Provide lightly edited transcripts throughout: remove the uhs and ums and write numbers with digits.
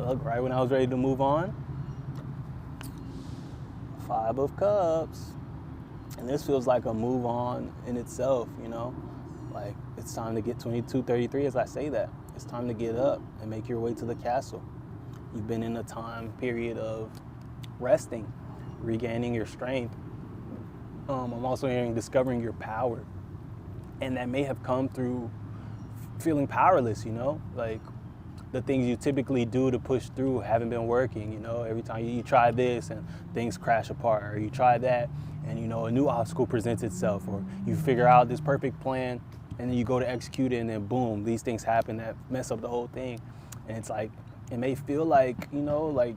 Look, right when I was ready to move on, Five of Cups. And this feels like a move on in itself, you know? Like, it's time to get 2233 as I say that. It's time to get up and make your way to the castle. You've been in a time period of resting, regaining your strength. I'm also hearing discovering your power. And that may have come through feeling powerless, you know? Like, the things you typically do to push through haven't been working, you know? Every time you try this and things crash apart, or you try that and, you know, a new obstacle presents itself, or you figure out this perfect plan and then you go to execute it and then boom, these things happen that mess up the whole thing. And it's like, it may feel like, you know, like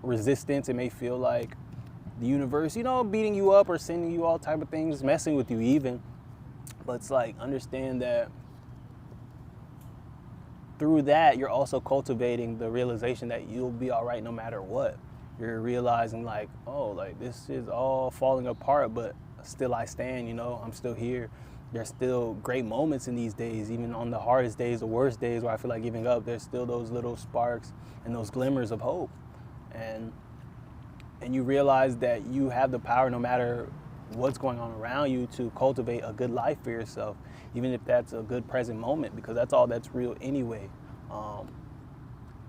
resistance. It may feel like the universe, you know, beating you up or sending you all type of things, messing with you even. But it's like, understand that through that, you're also cultivating the realization that you'll be all right no matter what. You're realizing like, oh, like this is all falling apart, but still I stand, you know, I'm still here. There's still great moments in these days, even on the hardest days, the worst days where I feel like giving up, there's still those little sparks and those glimmers of hope. And you realize that you have the power no matter what's going on around you to cultivate a good life for yourself, even if that's a good present moment, because that's all that's real anyway.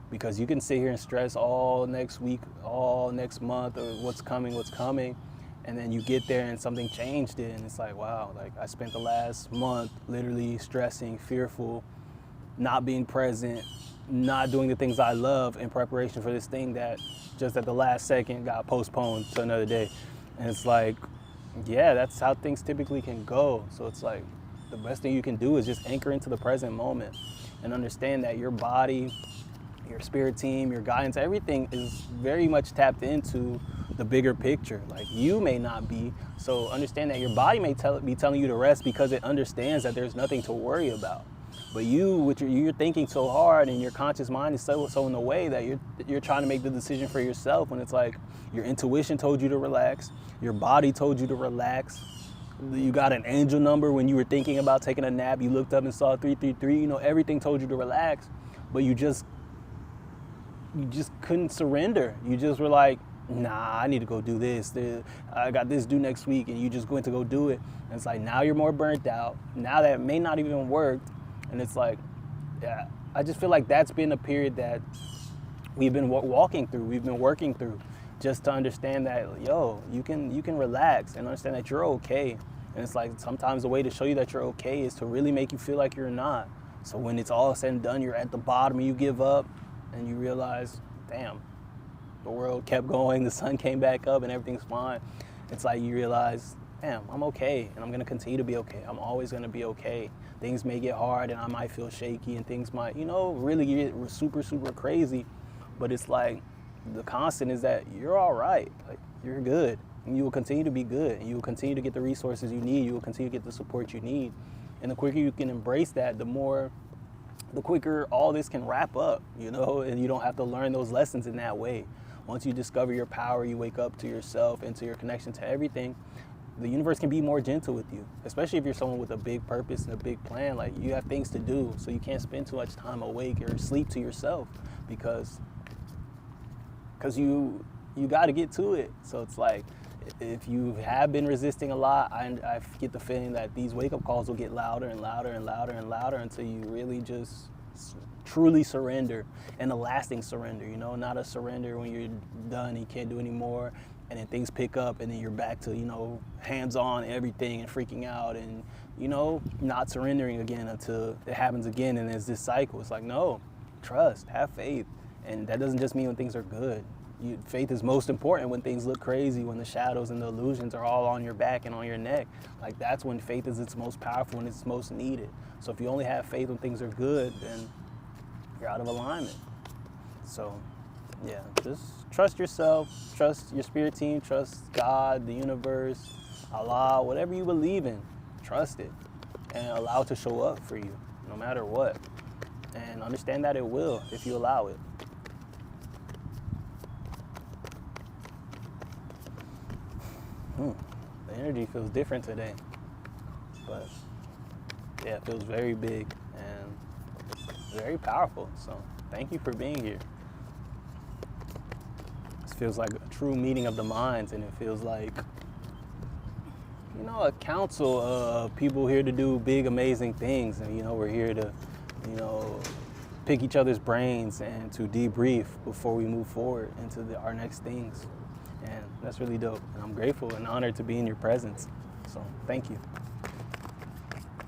Because you can sit here and stress all next week, all next month, or what's coming, and then you get there and something changed it, and it's like, wow, like I spent the last month literally stressing, fearful, not being present, not doing the things I love in preparation for this thing that just at the last second got postponed to another day. And it's like, yeah, that's how things typically can go. So it's like, the best thing you can do is just anchor into the present moment and understand that your body, your spirit team, your guidance, everything is very much tapped into the bigger picture. Like, you may not be. So understand that your body may be telling you to rest because it understands that there's nothing to worry about. But you're thinking so hard, and your conscious mind is so in the way that you're trying to make the decision for yourself, when it's like your intuition told you to relax, your body told you to relax. You got an angel number when you were thinking about taking a nap, you looked up and saw 333, you know, everything told you to relax, but you just couldn't surrender. You just were like, nah, I need to go do this. I got this due next week, and you just going to go do it. And it's like, now you're more burnt out. Now that may not even work. And it's like, yeah, I just feel like that's been a period that we've been walking through, we've been working through, just to understand that, yo, you can relax and understand that you're okay. And it's like, sometimes the way to show you that you're okay is to really make you feel like you're not. So when it's all said and done, you're at the bottom and you give up, and you realize, damn, the world kept going, the sun came back up and everything's fine. It's like you realize, damn, I'm okay, and I'm gonna continue to be okay. I'm always gonna be okay. Things may get hard and I might feel shaky, and things might, you know, really get super, super crazy. But it's like, the constant is that you're all right. Like, you're good, and you will continue to be good, and you will continue to get the resources you need. You will continue to get the support you need. And the quicker you can embrace that, the quicker all this can wrap up, you know, and you don't have to learn those lessons in that way. Once you discover your power, you wake up to yourself and to your connection to everything, the universe can be more gentle with you, especially if you're someone with a big purpose and a big plan. Like, you have things to do, so you can't spend too much time awake or sleep to yourself, because you got to get to it. So it's like, if you have been resisting a lot, I get the feeling that these wake-up calls will get louder and louder and louder and louder until you really just truly surrender, and a lasting surrender, you know, not a surrender when you're done and you can't do anymore, and then things pick up and then you're back to, you know, hands-on everything and freaking out and, you know, not surrendering again until it happens again, and there's this cycle. It's like, no, trust, have faith. And that doesn't just mean when things are good. Faith is most important when things look crazy, when the shadows and the illusions are all on your back and on your neck. Like, that's when faith is its most powerful and it's most needed. So if you only have faith when things are good, then you're out of alignment. So yeah, just trust yourself, trust your spirit team, trust God, the universe, Allah, whatever you believe in, trust it and allow it to show up for you no matter what. And understand that it will if you allow it. The energy feels different today, but yeah, it feels very big and very powerful. So thank you for being here. feels like a true meeting of the minds, and it feels like, a council of people here to do big, amazing things. And, we're here to, pick each other's brains and to debrief before we move forward into our next things. And that's really dope. And I'm grateful and honored to be in your presence. So thank you.